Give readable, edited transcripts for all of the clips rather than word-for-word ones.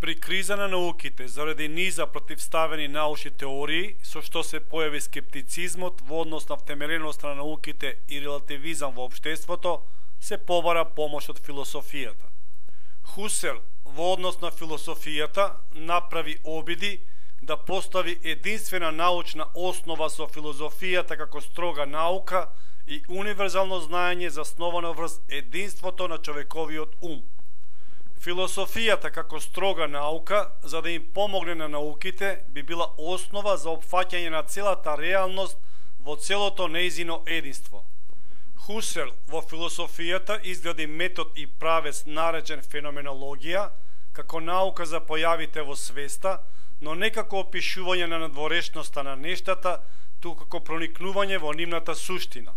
При криза на науките, заради низа противставени научни теории, со што се појави скептицизмот во однос на втемеленост на науките и релативизам во општеството, се побара помош од философијата. Хусерл во однос на философијата направи обиди да постави единствена научна основа со филозофијата како строга наука и универзално знаење засновано врз единството на човековиот ум. Философијата како строга наука, за да им помогне на науките, би била основа за опфаќање на целата реалност во целото нејзино единство. Хусерл во философијата изгради метод и правец наречен феноменологија, како наука за појавите во свеста, но не како опишување на надворешноста на нештата, туку како проникнување во нивната суштина.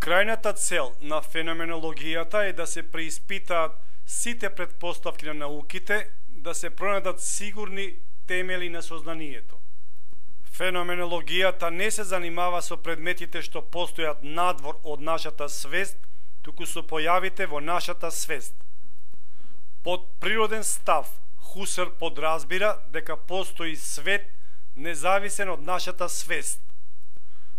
Крајната цел на феноменологијата е да се преиспитаат сите предпоставки на науките, да се пронајдат сигурни темели на сознанието. Феноменологијата не се занимава со предметите што постојат надвор од нашата свест, туку со појавите во нашата свест. Под природен став, Хусерл подразбира дека постои свет независен од нашата свест.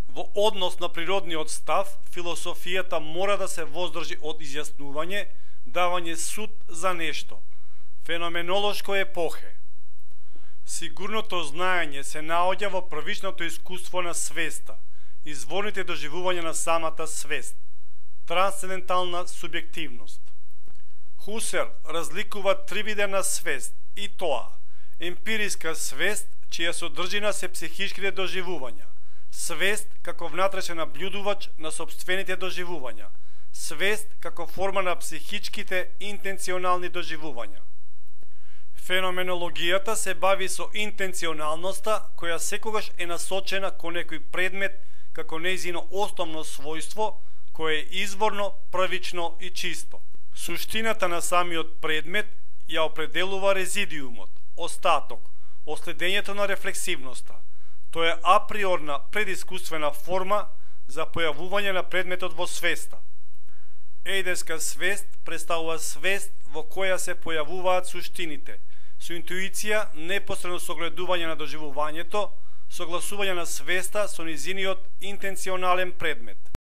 Во однос на природниот став, философијата мора да се воздржи од изјаснување, давање суд за нешто. Феноменолошко епохе. Сигурното знаење се наоѓа во првичното искуство на свеста, изворните доживувања на самата свест, трансцендентална субјективност. Хусерл разликува три вида на свест, и тоа: емпириска свест, чија содржина се психичките доживувања, свест како внатрешен наблюдувач на сопствените доживувања, свест како форма на психичките интенционални доживувања. Феноменологијата се бави со интенционалноста, која секогаш е насочена кон некој предмет како нејзино основно својство, кое е изворно, првично и чисто. Суштината на самиот предмет ја определува резидиумот, остаток, оследењето на рефлексивноста. Тоа е априорна предискуствена форма за појавување на предметот во свеста. Еидеска свест представува свест во која се појавуваат суштините, со интуиција, непосредно согледување на доживувањето, согласување на свеста со низиниот интенционален предмет.